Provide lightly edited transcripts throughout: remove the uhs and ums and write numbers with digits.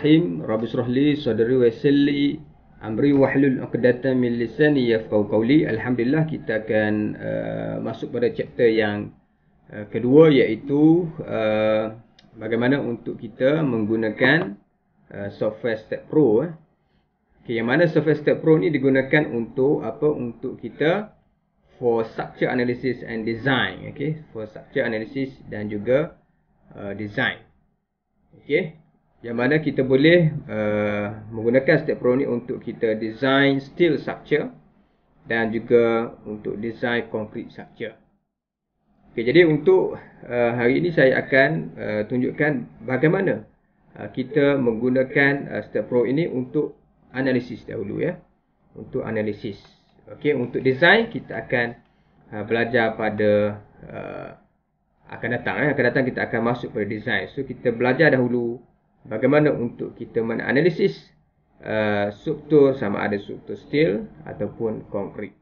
Bismillahirrahmanirrahim. Rabbi shrah li sadri wa yassir li amri wahlul 'uqdatam min lisani yafqahu qawli. Alhamdulillah, kita akan masuk pada chapter yang kedua, iaitu bagaimana untuk kita menggunakan software Step Pro. Yang mana software Step Pro ni digunakan untuk apa? Untuk kita for structure analysis and design. For structure analysis dan juga design. Yang mana kita boleh menggunakan Step Pro ni untuk kita design steel structure dan juga untuk design concrete structure. Jadi untuk hari ini saya akan tunjukkan bagaimana kita menggunakan Step Pro ini untuk analisis dahulu, untuk analisis. Untuk design kita akan belajar pada akan datang kita akan masuk pada design. So kita belajar dahulu bagaimana untuk kita menganalisis struktur, sama ada struktur steel ataupun konkrit.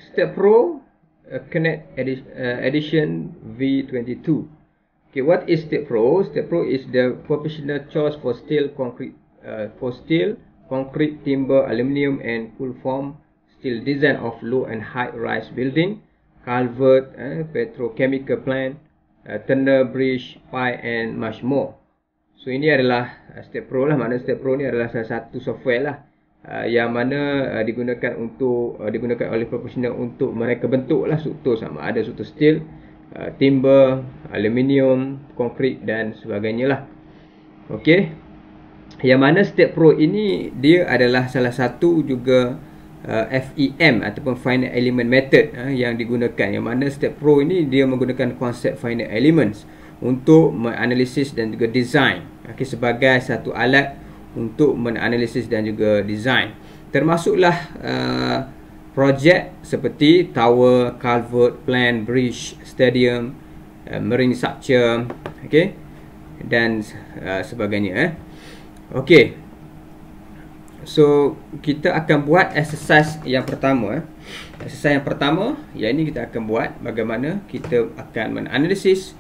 Step Pro Connect Edition V22. What is Step Pro? Step Pro is the professional choice for steel, concrete, timber, aluminium and full form steel design of low and high rise building, culvert, petrochemical plant, tunnel, bridge, pipe and much more. So ini adalah Step Pro lah. Maknanya Step Pro ni adalah salah satu software lah yang mana digunakan oleh profesional untuk mereka bentuk lah struktur, sama ada struktur steel, timber, aluminium, konkrit dan sebagainya lah. Yang mana Step Pro ini dia adalah salah satu juga FEM ataupun Finite Element Method yang digunakan. Yang mana Step Pro ini dia menggunakan konsep Finite Elements untuk menganalisis dan juga design, sebagai satu alat untuk menganalisis dan juga design. Termasuklah projek seperti tower, culvert, plant, bridge, stadium, marine structure, dan sebagainya. So kita akan buat exercise yang pertama. Exercise yang pertama, yang ini kita akan buat bagaimana kita akan menganalisis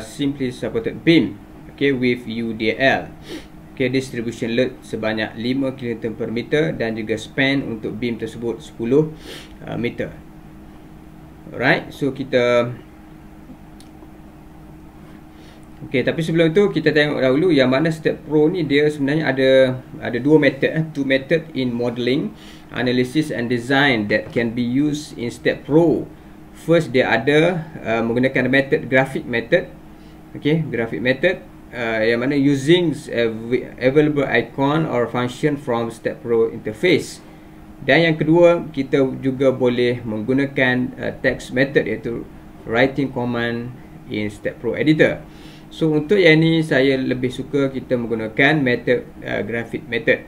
simply supported beam with UDL. Distribution load sebanyak 5 kN per meter dan juga span untuk beam tersebut 10 meter. Alright, so kita tapi sebelum itu kita tengok dahulu yang mana Step Pro ni dia sebenarnya ada dua method, two method in modeling, analysis and design that can be used in Step Pro. First, dia ada menggunakan method graphic method. Graphic method yang mana using available icon or function from Step Pro interface. Dan yang kedua, kita juga boleh menggunakan text method, iaitu writing command in Step Pro editor. So untuk yang ni saya lebih suka kita menggunakan method graphic method,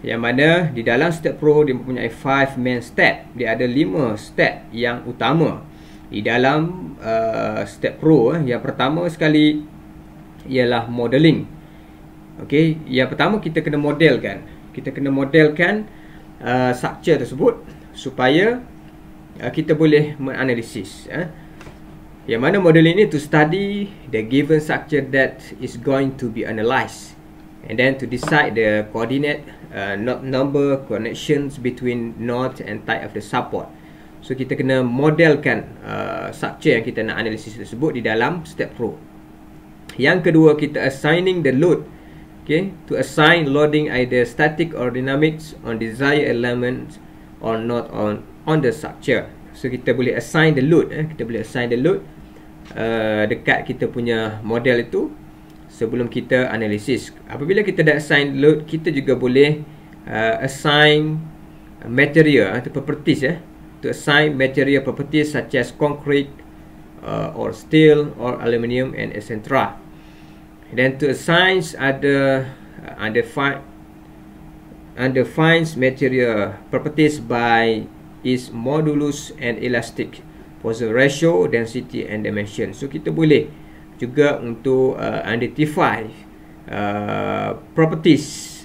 yang mana di dalam Step Pro dia mempunyai 5 main step. Dia ada 5 step yang utama di dalam Step Pro. Yang pertama sekali ialah modeling. Yang pertama kita kena modelkan. Structure tersebut supaya kita boleh menganalisis. Yang mana modeling ini to study the given structure that is going to be analyzed, and then to decide the coordinate number connections between node and type of the support. So kita kena modelkan structure yang kita nak analisis tersebut di dalam Step Pro. Yang kedua, kita assigning the load. To assign loading either static or dynamics on desired elements or not on the structure. So kita boleh assign the load. Dekat kita punya model itu sebelum kita analisis. Apabila kita dah assign load, kita juga boleh assign material atau properties. To assign material properties such as concrete or steel or aluminium and etc. Then to assign other undefined material properties by its modulus and elastic Poisson ratio, density and dimension. So kita boleh juga untuk identify properties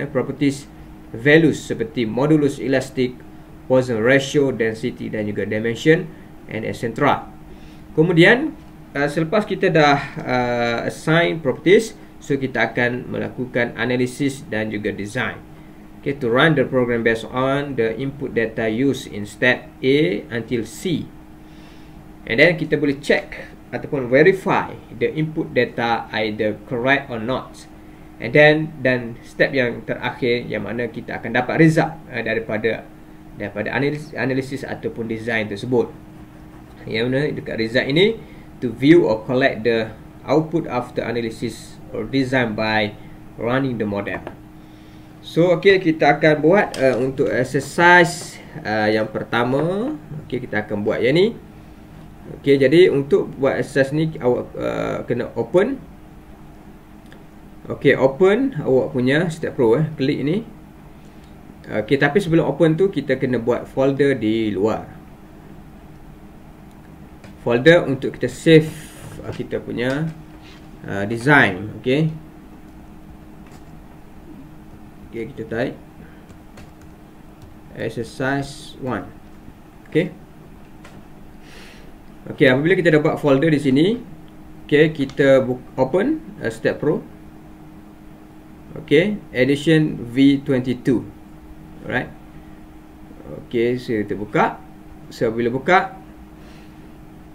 properties values seperti modulus elastic, Poisson ratio, density dan juga dimension and etc. Kemudian selepas kita dah assign properties, so kita akan melakukan analisis dan juga design. Okay, to run the program based on the input data used in step A until C. And then kita boleh check ataupun verify the input data either correct or not. And then step yang terakhir yang mana kita akan dapat result daripada analisis ataupun design tersebut. Yang mana dekat result ini, to view or collect the output after analysis or design by running the model. So okay, kita akan buat untuk exercise yang pertama. Okay, kita akan buat yang ni. Okay, jadi untuk buat exercise ni awak kena open. Okay, open awak punya Step Pro klik ni. Okay, tapi sebelum open tu kita kena buat folder di luar. Folder untuk kita save kita punya design. Okay. Okay, kita type exercise 1. Okay. Okay, apabila kita dah buat folder di sini, okay, kita open Step Pro. Okay, edition V22. Alright. Okay, so kita buka. So bila buka,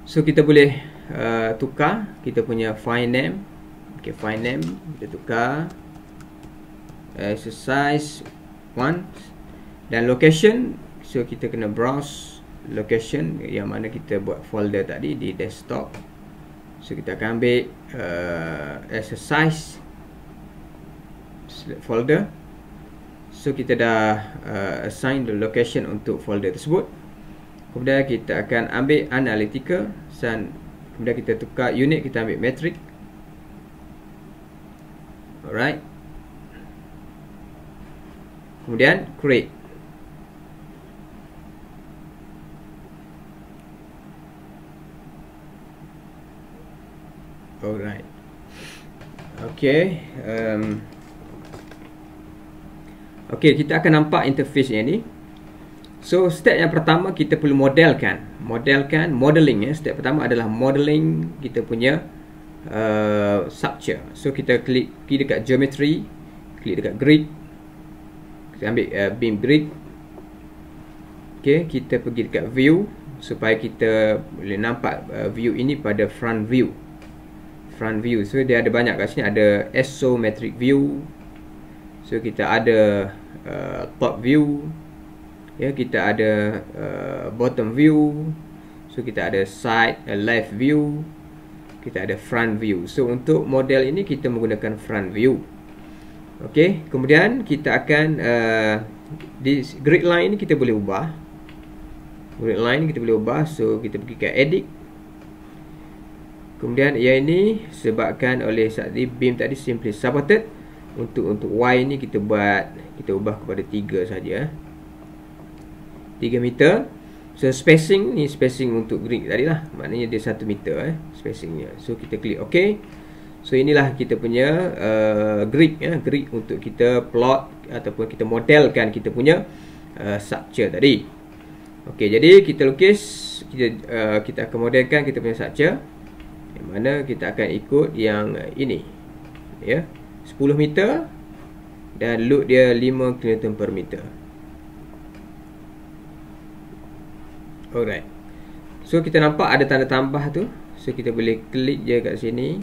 so kita boleh tukar kita punya file name. Okay, file name kita tukar exercise 1. Dan location, so kita kena browse location yang mana kita buat folder tadi di desktop. So kita akan ambil exercise folder. So kita dah assign the location untuk folder tersebut. Kemudian kita akan ambil analytical, dan kemudian kita tukar unit, kita ambil metric. Alright. Kemudian create. Alright. Okay. Okay, kita akan nampak interface yang ni. So step yang pertama kita perlu modeling ya. Step pertama adalah modeling kita punya structure. So kita klik dekat geometry, klik dekat grid. Kita ambil beam grid. Okay, kita pergi dekat view supaya kita boleh nampak view ini pada front view. So dia ada banyak kat sini, ada isometric view. So kita ada top view, ya, kita ada bottom view. So kita ada side left view, kita ada front view. So untuk model ini kita menggunakan front view. Okey, kemudian kita akan di grid line ini kita boleh ubah. Grid line kita boleh ubah. So kita pergi ke edit. Kemudian yang ini sebabkan oleh beam tadi simply supported. Untuk Y ni kita ubah kepada 3 saja. 3 meter. So spacing ni spacing untuk grid tadi lah. Maknanya dia 1 meter spacingnya. So kita klik OK. So inilah kita punya grid ya, grid untuk kita plot ataupun kita modelkan kita punya structure tadi. Okey, jadi kita lukis, kita akan modelkan kita punya structure. Yang mana kita akan ikut yang ini. Ya. 10 meter dan load dia 5 kN per meter. Alright. So kita nampak ada tanda tambah tu. So kita boleh klik je kat sini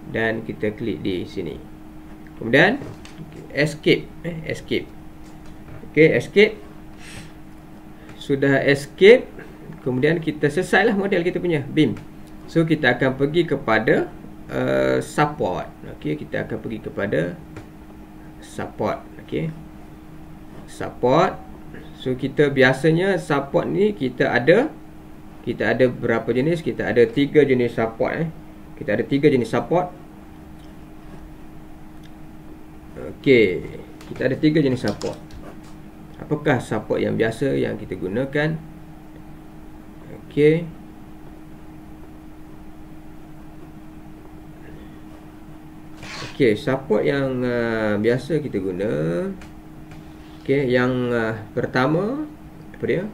dan kita klik di sini. Kemudian escape, escape. Okey, escape. Sudah escape, kemudian kita selesailah model kita punya beam. So kita akan pergi kepada support. Okey, kita akan pergi kepada support. Okey, support. So kita biasanya support ni kita ada berapa jenis? Kita ada 3 jenis support Kita ada 3 jenis support. Okey, kita ada 3 jenis support. Apakah support yang biasa yang kita gunakan? Okey, okey, support yang biasa kita guna. Okey, yang pertama apa dia?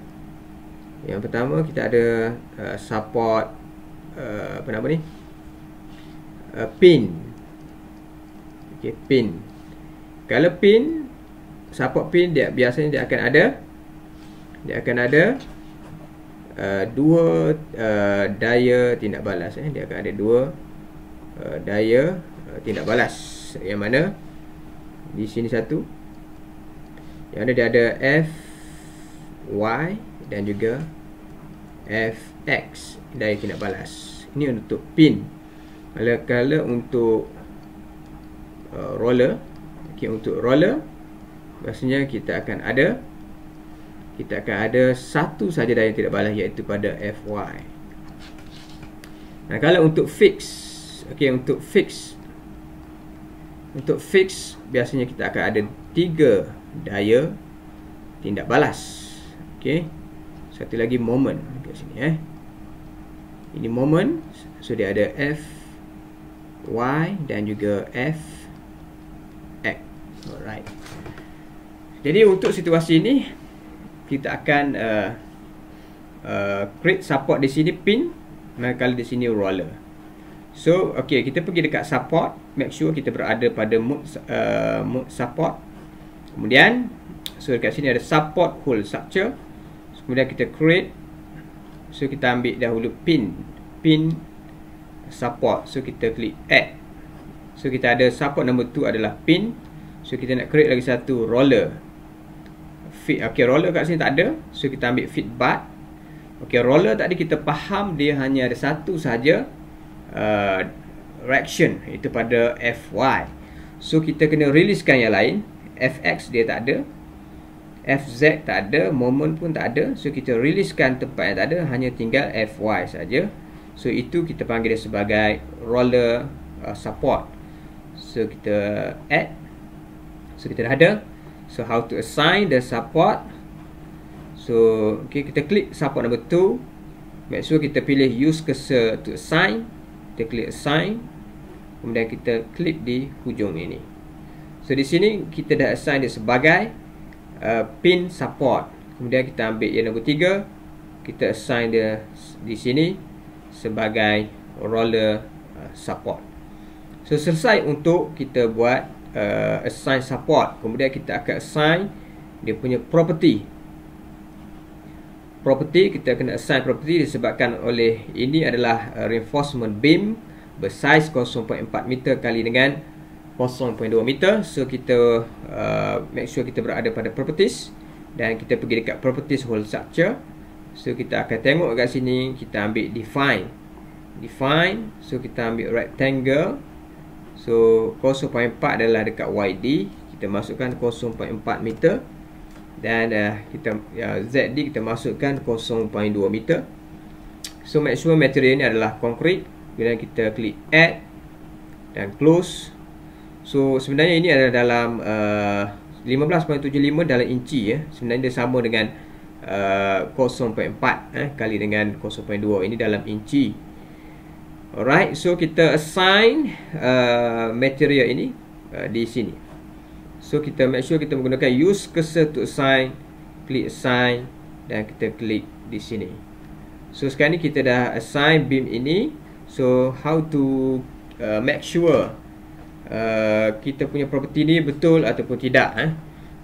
Yang pertama kita ada support apa nama ni, pin. Okey, pin. Kalau pin, support pin dia biasanya dia akan ada dua daya tindak balas. Dia akan ada dua daya tindak balas. Yang mana di sini satu, yang ada dia ada FY dan juga FX, daya tindak balas. Ini untuk pin. Kalau untuk roller, okay, untuk roller maksudnya kita akan ada satu saja daya tindak balas, iaitu pada FY. Nah, kalau untuk fix, okay, untuk fix biasanya kita akan ada 3 daya tindak balas. Okey. Satu lagi moment kat sini Ini moment, so dia ada F, Y dan juga F, X. Alright. Jadi untuk situasi ini kita akan create support di sini pin, manakala di sini roller. So, okay, kita pergi dekat support, make sure kita berada pada mode support. Kemudian, so dekat sini ada support whole structure. So, kemudian kita create. So, kita ambil dahulu pin support. So, kita klik add. So, kita ada support number 2 adalah pin. So, kita nak create lagi satu roller. Okay, roller kat sini tak ada. So, kita ambil fit bar. Okay, roller tadi kita faham dia hanya ada satu saja reaction, itu pada FY. So kita kena releasekan yang lain. FX dia tak ada, FZ tak ada, moment pun tak ada. So kita releasekan tempat yang tak ada, hanya tinggal FY saja. So itu kita panggil dia sebagai roller support. So kita add. So kita dah ada. So how to assign the support. So okay, kita klik support number 2. Make sure kita pilih use cursor to assign. Kita klik assign. Kemudian kita klik di hujung ini. So di sini kita dah assign dia sebagai pin support. Kemudian kita ambil yang nombor 3. Kita assign dia di sini sebagai roller support. So selesai untuk kita buat assign support. Kemudian kita akan assign dia punya property. Kita kena assign property disebabkan oleh ini adalah reinforcement beam bersaiz 0.4 meter kali dengan 0.2 meter. So kita make sure kita berada pada properties dan kita pergi dekat properties whole structure. So kita akan tengok kat sini, kita ambil define. So kita ambil rectangle. So 0.4 adalah dekat YD, kita masukkan 0.4 meter. Dan kita ZD kita masukkan 0.2 meter. So make sure material ni adalah concrete. Kemudian kita klik add dan close. So sebenarnya ini adalah dalam 15.75 dalam inci Sebenarnya dia sama dengan 0.4 kali dengan 0.2. Ini dalam inci. Alright, so kita assign material ini di sini. So kita make sure kita menggunakan use cursor to assign, klik assign dan kita klik di sini. So sekarang ni kita dah assign beam ini. So how to make sure kita punya property ni betul ataupun tidak.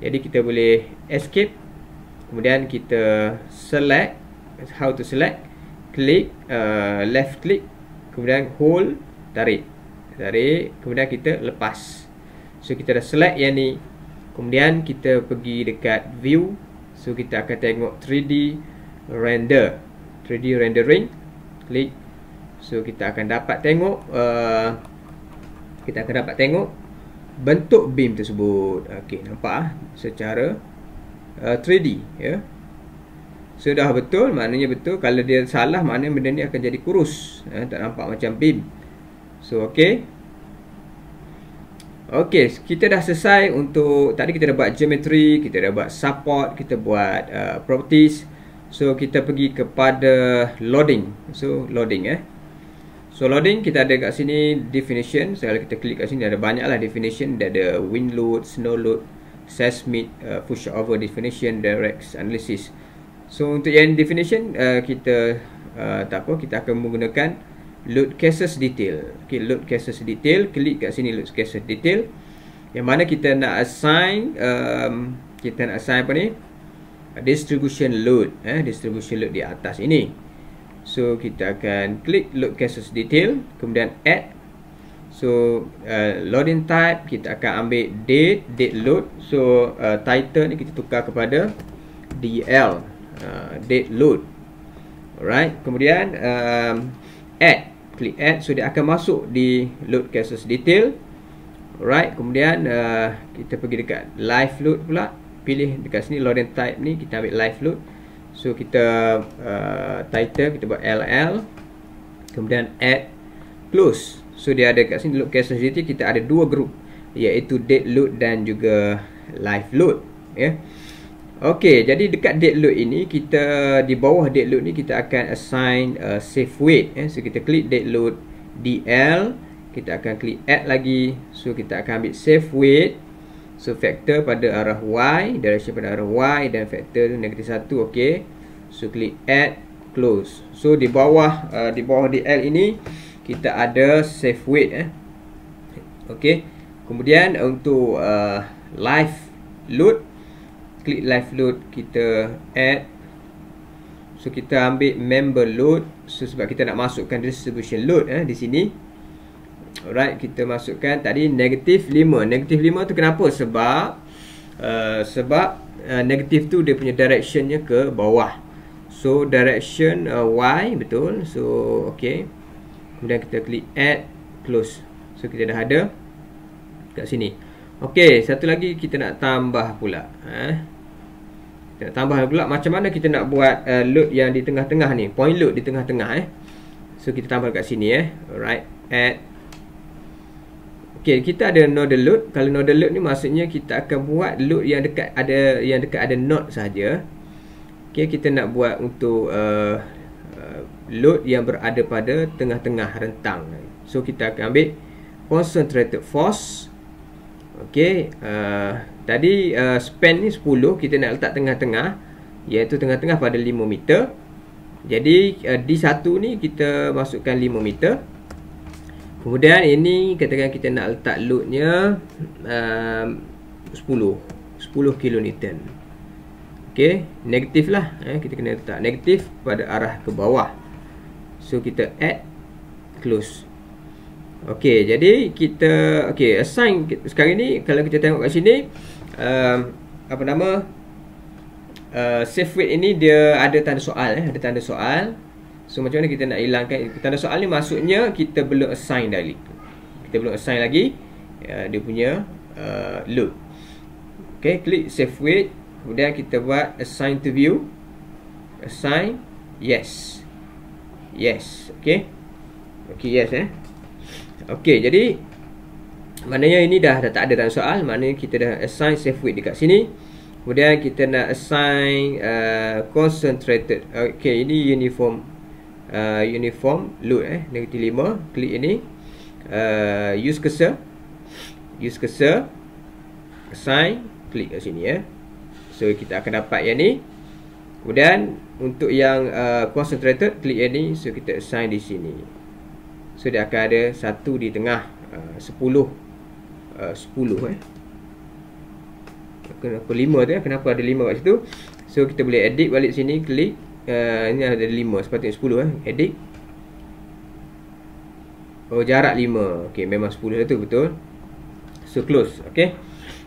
Jadi kita boleh escape, kemudian kita select, how to select, klik left click, kemudian hold, tarik, kemudian kita lepas. So kita dah select yang ni. Kemudian kita pergi dekat view. So kita akan tengok 3D render, 3D rendering. Klik. So kita akan dapat tengok bentuk beam tersebut. Okey, nampak secara 3D ya. So dah betul, maknanya betul. Kalau dia salah, maknanya benda ni akan jadi kurus, tak nampak macam beam. So okey. Okey, kita dah selesai untuk tadi kita dah buat geometry, kita dah buat support, kita buat properties. So kita pergi kepada loading. So loading So loading kita ada kat sini definition. So kalau kita klik kat sini ada banyaklah definition. Dia ada wind load, snow load, seismic, pushover definition, direct analysis. So untuk yang definition kita tak apa, kita akan menggunakan load cases detail. Okay, load cases detail, klik kat sini load cases detail. Yang mana kita nak assign apa ni? Distribution load, distribution load di atas ini. So kita akan klik load cases detail, kemudian add. So loading type kita akan ambil date load. So title ni kita tukar kepada DL, date load. Alright, kemudian add, klik add. So dia akan masuk di load cases detail. Alright, kemudian kita pergi dekat live load pula. Pilih dekat sini loading type ni, kita ambil live load. So kita title kita buat LL, kemudian add, close. So dia ada kat sini load cases detail, kita ada dua group, iaitu date load dan juga live load, ya. Okey, jadi dekat date load ini, kita di bawah date load ni kita akan assign save weight, ya. So kita klik date load DL, kita akan klik add lagi. So kita akan ambil save weight. So factor pada arah Y, direction pada arah Y, dan factor -1. Okey. So klik add, close. So di bawah DL ini kita ada save weight, Okey. Kemudian untuk live load, klik live load, kita add. So kita ambil member load. So sebab kita nak masukkan distribution load di sini. Alright, kita masukkan tadi -5. -5 tu kenapa? Sebab negatif tu dia punya directionnya ke bawah. So direction Y, betul. So okey. Kemudian kita klik add, close. So kita dah ada kat sini. Okey, satu lagi kita nak tambah pula. Kita nak tambah pula, macam mana kita nak buat load yang di tengah-tengah ni, point load di tengah-tengah. So kita tambah kat sini. Alright, add. Okey, kita ada nodal load. Kalau nodal load ni maksudnya kita akan buat load yang dekat ada node saja. Okey, kita nak buat untuk load yang berada pada tengah-tengah rentang. So kita akan ambil concentrated force. Okey, tadi span ni 10, kita nak letak tengah-tengah, iaitu tengah-tengah pada 5 meter. Jadi D1 ni kita masukkan 5 meter. Kemudian ini katakan kita nak letak loadnya 10 kilonewton. Okey, negatif lah, kita kena letak negatif pada arah ke bawah. So kita add, close. Okey, jadi kita assign sekarang ni. Kalau kita tengok kat sini, save weight ini dia ada tanda soal, ada tanda soal. So macam mana kita nak hilangkan tanda soal ni? Maksudnya kita belum assign lagi. Kita belum assign lagi dia punya load. Okey, klik save weight. Kemudian kita buat assign to view. Assign, yes. Yes, okey. Okey, yes Okey, jadi maknanya ini dah tak ada tanda soal. Maknanya kita dah assign save weight dekat sini. Kemudian kita nak assign concentrated. Okey, ini uniform load, -5. Klik ini, use cursor, assign, klik kat sini. So kita akan dapat yang ni. Kemudian untuk yang concentrated, klik yang ni. So kita assign di sini. So dia akan ada satu di tengah, 10 kenapa 5 tu, kenapa ada 5 kat situ. So kita boleh edit balik sini, klik. Ini ada 5, sepatutnya 10. Edit. Oh, jarak 5. Okey, memang 10 tu, betul. So close. Okey.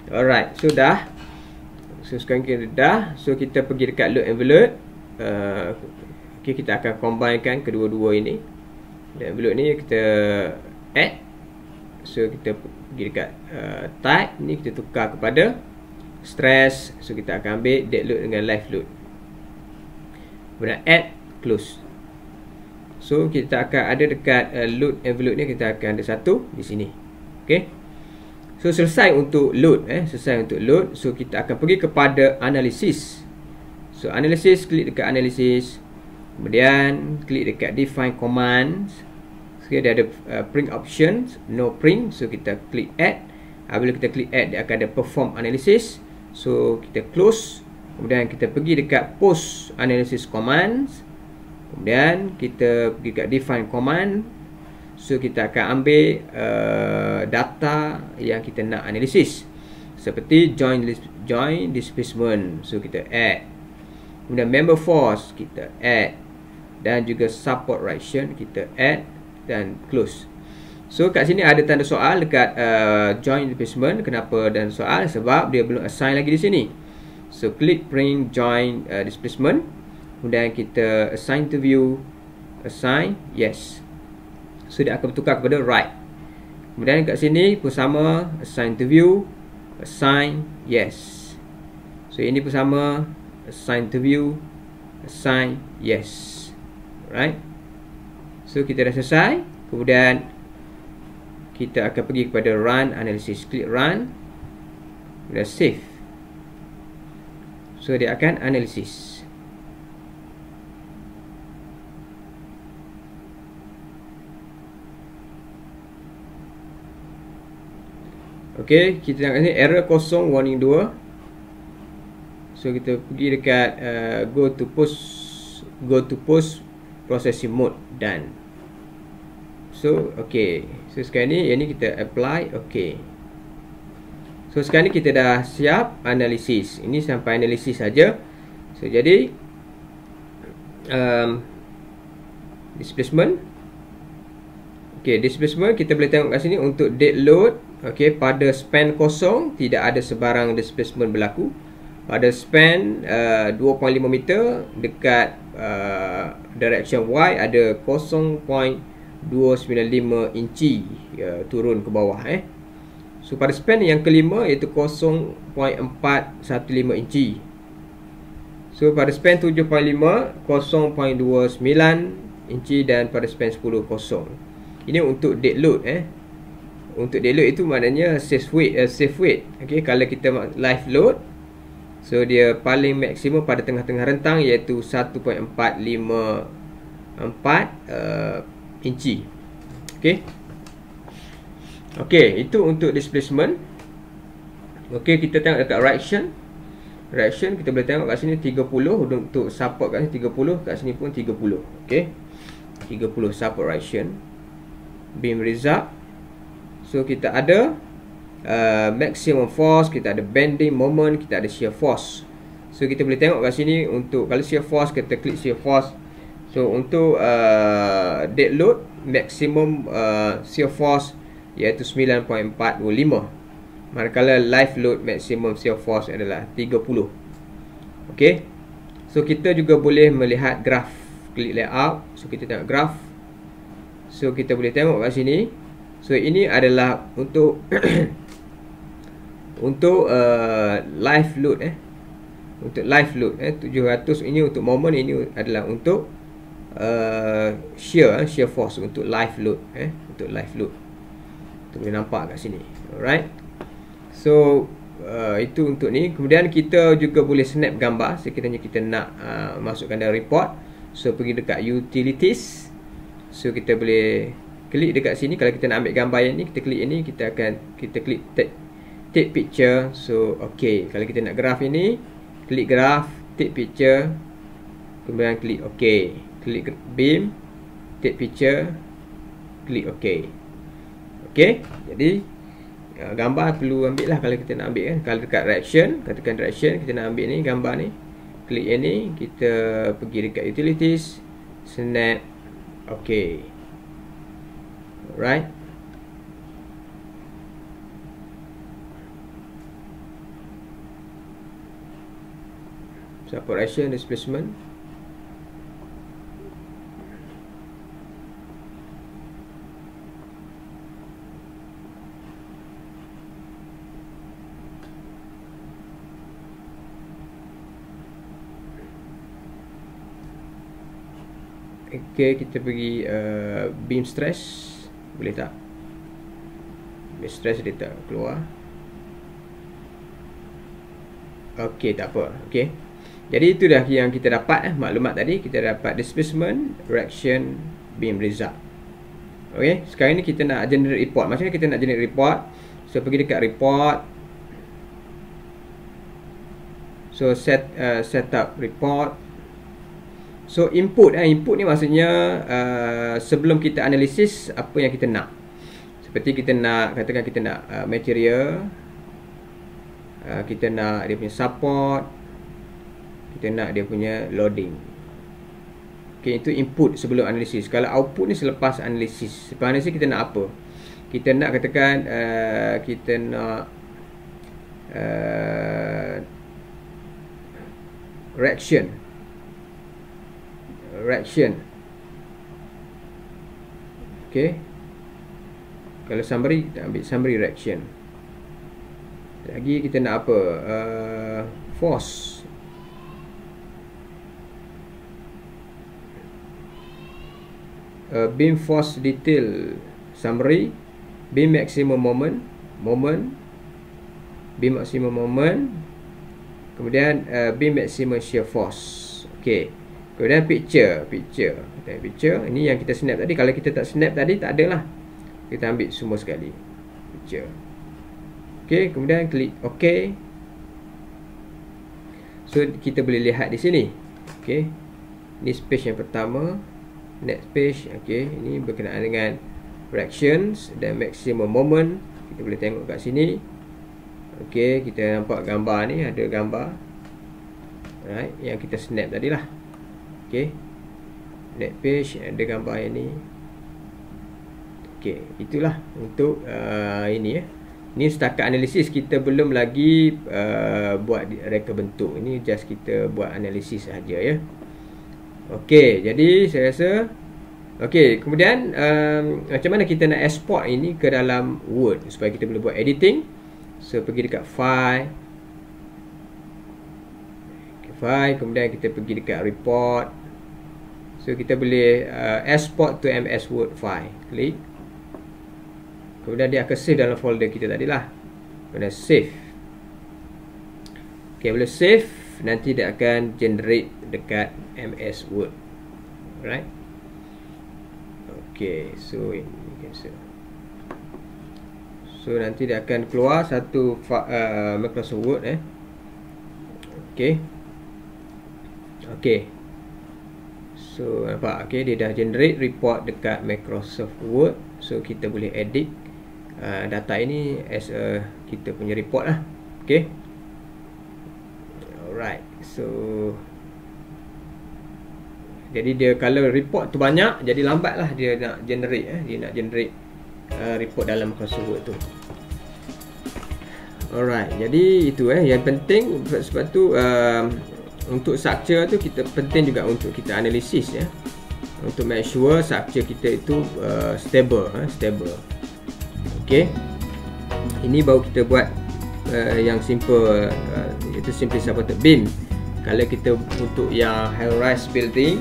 Alright, so dah. So sekarang kita dah. So kita pergi dekat load envelope. Okey, kita akan combinekan kedua-dua ini. Dan envelope ni kita add. So kita pergi dekat type ni, kita tukar kepada stress. So kita akan ambil dead load dengan live load. Kemudian add, close. So kita akan ada dekat load envelope ni, kita akan ada satu di sini. Okey. So selesai untuk load, selesai untuk load. So kita akan pergi kepada analysis. So analysis, klik dekat analysis. Kemudian klik dekat define commands. So dia ada print options, no print. So kita klik add. Bila kita klik add, dia akan ada perform analysis. So kita close. Kemudian kita pergi dekat post analysis commands. Kemudian kita pergi dekat define command. So kita akan ambil data yang kita nak analisis, seperti join displacement. So kita add. Kemudian member force kita add, dan juga support reaction kita add dan close. So kat sini ada tanda soal dekat join displacement. Kenapa dan soal? Sebab dia belum assign lagi di sini. So klik print join displacement, kemudian kita assign to view, assign yes. So dia akan bertukar kepada right. Kemudian kat sini pun sama, assign to view, assign yes. So ini pun sama, assign to view, assign yes. Right. So kita dah selesai. Kemudian kita akan pergi kepada run analysis. Klik run, kemudian save. So dia akan analisis. Okey, kita tengok sini error kosong, warning 2. So kita pergi dekat go to post processing mode, done. So okey. So sekarang ni yang ni kita apply, okey. So sekarang ni kita dah siap analisis. Ini sampai analisis saja. So jadi displacement. Okey, displacement kita boleh tengok kat sini untuk dead load. Okey, pada span kosong tidak ada sebarang displacement berlaku. Pada span 2.5 meter dekat direction Y ada 0.295 inci turun ke bawah So pada span yang kelima iaitu 0.415 inci. So pada span 7.5 0.29 inci, dan pada span 10 kosong. Ini untuk dead load Untuk dead load itu maknanya safe weight. Okey, kalau kita live load, so dia paling maksimum pada tengah-tengah rentang iaitu 1.454 inci. Okey. Okey, itu untuk displacement. Okey, kita tengok dekat reaction. Reaction kita boleh tengok kat sini 30 untuk support, kat sini 30, kat sini pun 30. Okey. 30 support reaction. Beam result. So kita ada maximum force, kita ada bending moment, kita ada shear force. So kita boleh tengok kat sini untuk kalau shear force, kita klik shear force. So untuk dead load maximum shear force iaitu 9.45. Manakala live load maximum shear force adalah 30. Okey. So kita juga boleh melihat graf. Klik layout. So kita tengok graf. So kita boleh tengok kat sini. So ini adalah untuk untuk live load untuk live load 700. Ini untuk moment, ini adalah untuk shear force untuk live load untuk live load. Kita boleh nampak kat sini. Alright. So itu untuk ni. Kemudian kita juga boleh snap gambar sekiranya kita nak masukkan dalam report. So pergi dekat utilities. So kita boleh klik dekat sini. Kalau kita nak ambil gambar yang ni, kita klik ini, kita klik take picture. So okey, kalau kita nak graf ini, klik graf, take picture, kemudian klik okey. Klik beam, take picture, klik okey. Okey, jadi gambar perlu ambil lah kalau kita nak ambil Kalau dekat reaction, katakan reaction, kita nak ambil ni gambar ni, klik ini, kita pergi dekat utilities, snap, okey. Alright. Support reaction, displacement. Okey, kita pergi beam stress. Boleh tak? Beam stress dia tak keluar. Okey, tak apa. Okey. Jadi itu dah yang kita dapat maklumat tadi. Kita dapat displacement, reaction, beam result. Okey, sekarang ni kita nak generate report. Macam mana kita nak generate report? So pergi dekat report. So set up report. So input ni maksudnya sebelum kita analisis apa yang kita nak. Seperti kita nak, katakan kita nak material, kita nak dia punya support, kita nak dia punya loading. Okay, itu input sebelum analisis. Kalau output ni selepas analisis. Selepas analisis kita nak apa? Kita nak katakan kita nak reaction. Okay. Kalau summary, kita ambil summary reaction. Lagi kita nak apa? Force. Beam force detail summary. Beam maximum moment. Beam maximum moment. Kemudian beam maximum shear force. Okay. Kemudian picture. Ini yang kita snap tadi. Kalau kita tak snap tadi, tak adalah. Kita ambil semua sekali. Picture. Okay. Kemudian klik OK. So kita boleh lihat di sini. Okay. Ini page yang pertama. Next page. Okay. Ini berkenaan dengan reactions dan maximum moment. Kita boleh tengok kat sini. Okay. Kita nampak gambar ni. Ada gambar. Alright. Yang kita snap tadi lah. Okay. Next page. Ada gambar yang ni. Okay. Itulah untuk ini ya. Ini setakat analisis. Kita belum lagi buat reka bentuk. Ini just kita buat analisis sahaja ya. Okey, jadi saya rasa okey, kemudian macam mana kita nak export ini ke dalam Word supaya kita boleh buat editing. So pergi dekat file. Kemudian kita pergi dekat report. So kita boleh export to MS Word file. Klik. Kemudian dia akan save dalam folder kita tadi lah. Kemudian save. Okay, boleh save. Nanti dia akan generate dekat MS Word. Alright. Okay, so ini cancel. So nanti dia akan keluar satu Microsoft Word Okay. Okay. So nampak, okay, dia dah generate report dekat Microsoft Word. So kita boleh edit data ini as kita punya report lah. Okay. Alright. So jadi dia kalau report tu banyak, jadi lambat lah dia nak generate dia nak generate report dalam Microsoft Word tu. Alright. Jadi itu yang penting. Sebab tu untuk structure tu kita penting juga untuk kita analisis ya. Untuk make sure structure kita itu stable. Okay. Ini baru kita buat yang simple, itu simply supported beam. Kalau kita untuk yang high rise building,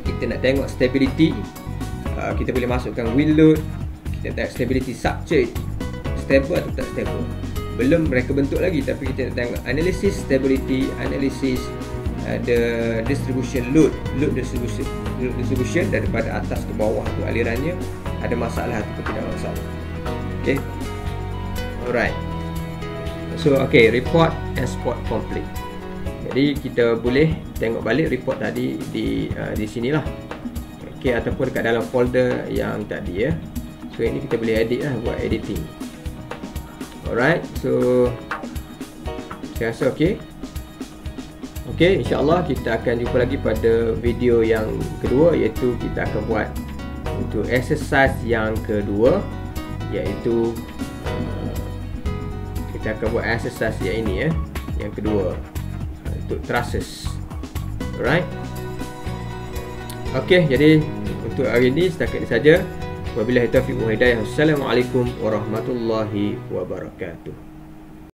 kita nak tengok stability, kita boleh masukkan wheel load. Kita tengok stability structure stable atau tak stable. Belum mereka bentuk lagi, tapi kita nak tengok analysis stability, analysis the distribution load distribution daripada atas ke bawah tu alirannya ada masalah atau tidak masalah. Okay. Alright. So okay, report export complete. Jadi kita boleh tengok balik report tadi di sinilah. Okay, ataupun dekat dalam folder yang tadi ya. So ini kita boleh edit lah, buat editing. Alright. So saya rasa okay. Okay, insyaAllah kita akan jumpa lagi pada video yang kedua, iaitu kita akan buat untuk exercise yang kedua, iaitu kita akan buat exercise yang ini yang kedua untuk trusses. Alright. Okay, jadi untuk hari ini setakat ini saja. Wabillahi taufiq wal hidayah. Assalamualaikum warahmatullahi wabarakatuh.